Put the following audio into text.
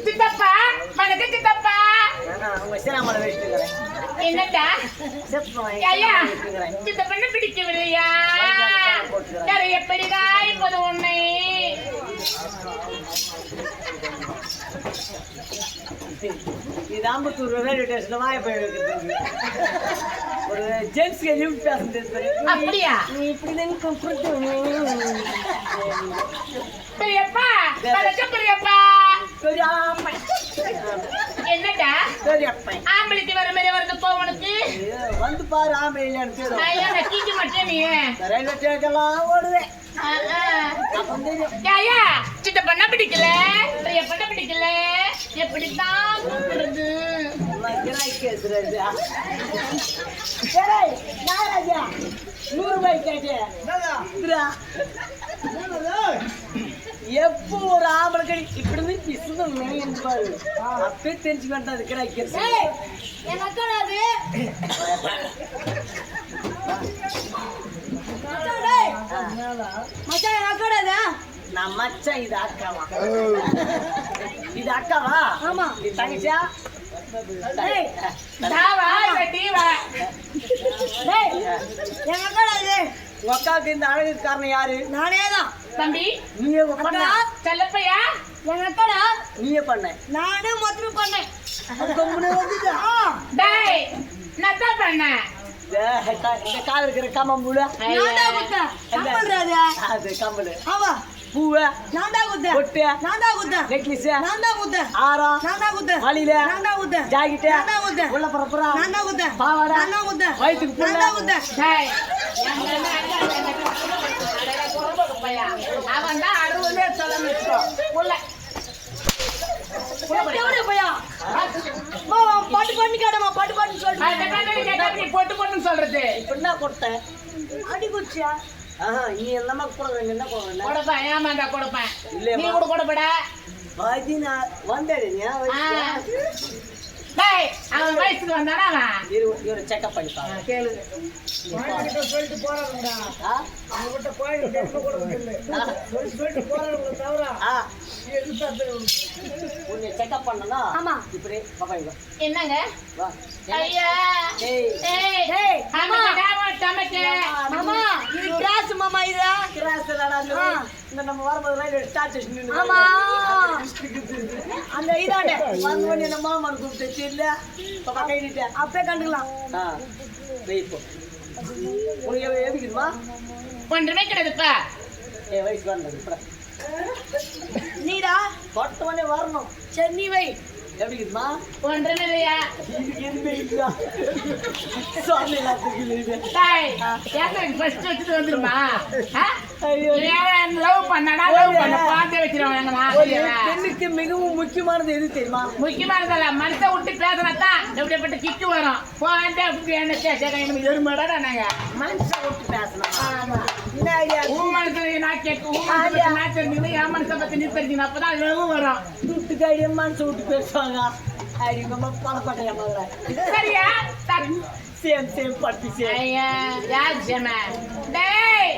சித்தப்பா வணக்கம் சித்தப்பா. என்னடா ஐயா சித்தப்பண்ண பிடிக்கவில்லையா? எப்படிதான் இப்போது உன்னை இது ஆம்பத்தூர் ரயில்வே ஸ்டேஷன்ல வாய்ப்பு ஒரு ஜென்ஸ் அப்படியா? பெரியப்பா பெரியப்பா என்னடா ஆம்பளைக்கு வர மாதிரி வருது போவனுக்கு வந்து பாரு ஆம்பளை கீச்சு மட்டும் நீ ரயில்வே ஸ்டேஷன்லாம் ஓடுவேன். சித்த பண்ண பிடிக்கல பண்ண பிடிக்கல எப்படித்தான் கூப்பிடுறது? எப்போ ஒரு ஆம்பளை கடி இப்படி இருந்து பிசுன்னு பாரு அப்பே தெரிஞ்சு வேண்டாம் அது கிடைக்கிறது. நான் மச்சான் இது அக்காவா? இது அக்காவா? ஆமா. இது தங்கச்சியா? அக்காவுக்கு இந்த அழகு காரணம் யாரு? நானே தான். தம்பி நீயே பண்ண செல்லப்பையா? எங்க அக்காடா நீயே பண்ண நானே மொத்தம் பண்ணேன். நான் தான் பண்ணேன். இந்த கால இருக்கிற கம்பு அது கம்பளு பூவ நான்டா குத்த பொட்டு நான்டா குத்த நெக்லஸ் நான்டா குத்த ஆரம் நான்டா குத்த வலில நான்டா குத்த ஜாக்கெட் நான்டா குத்த உள்ள பரப்புறா நான்டா குத்த பாவாடை நான்டா குத்த வயித்துக்கு நான்டா குத்த டேய் அவன் தான் 60 பேர் சொல்லணும் வெச்சுக்கோ உள்ள எவ்வளவு பையா மாமா பாட்டு பண்ணி கேடமா பாட்டு பண்ணி சொல்லு அந்த கண்ணாடி கேட்டா நீ போட்டு சொல்றது இப்படினா கொடுத்த அடி குச்சியா நீ என்னமா கொடுறீங்க என்ன கொடுறீங்க கொடுப்பேன் ஏமாண்டா கொடுப்பேன் நீ கூட கொடுப்படா வாதினா வந்தேடே நீ டேய் அவன் வயசுக்கு வந்தானா அவன் இவர செக்அப் பண்ணி பாரு கேளு வாங்கிட்ட சொல்லிட்டு போறாங்கடா அவங்கிட்ட போய் செக் கொடுக்கல சொல்லிட்டு போறாங்க தவறா உன்னை செக்அப் பண்ணனா ஆமா இப்படி பாப்பாங்க என்னங்க வா ஐயா ஏய் ஏய் மாமா டமக்கு மாமா இது கிராஸ் மாமா இது கிராஸ் லடா இந்த நம்ம வரும்போது ரயில்வே ஸ்டேஷன் ஆமா அந்த இதானே வந்து நம்ம மாமா கூப்பிட்டு இல்ல பாப்பா கையிட்ட அப்பே கண்டுக்கலாம் வெயிட் போ உனக்கு எதுக்குமா ஒன்றுமே கிடையாதுப்பா வயசு வரணும் இப்ப நீடா தொட்டவனே வரணும் சரி நீ வை எப்படி இருக்குமா ஒன்றுமே இல்லையா எதுவுமே இல்ல சாமி எல்லாத்துக்கும் டேய் எனக்கு ஃபர்ஸ்ட் வச்சுட்டு வந்துருமா லவ் பண்ணனா லவ் பண்ண பாத்து வச்சிருவாங்க பெண்ணுக்கு மிகவும் முக்கியமானது எது தெரியுமா? முக்கியமானதல்ல மனசை விட்டு பேசினாதான் எப்படிப்பட்ட கிக்கு வரும் போவாண்டே அப்படி என்ன கேட்க எருமாடா நாங்க மனசை விட்டு பேசணும். ஆமா உன் மனசுல நான் கேட்க உன் மனசை நான் தெரிஞ்சுக்கணும் என் மனசை பத்தி நீ தெரிஞ்சுக்கணும் அப்பதான் லவ் வரும். துட்டுக்காரிய மனசை விட்டு பேசுவாங்க அடிங்கம்மா பணப்பட்டைய மகள சரியா சேம் பட்டி சேம் ஐயா யார் ஜெமா டேய்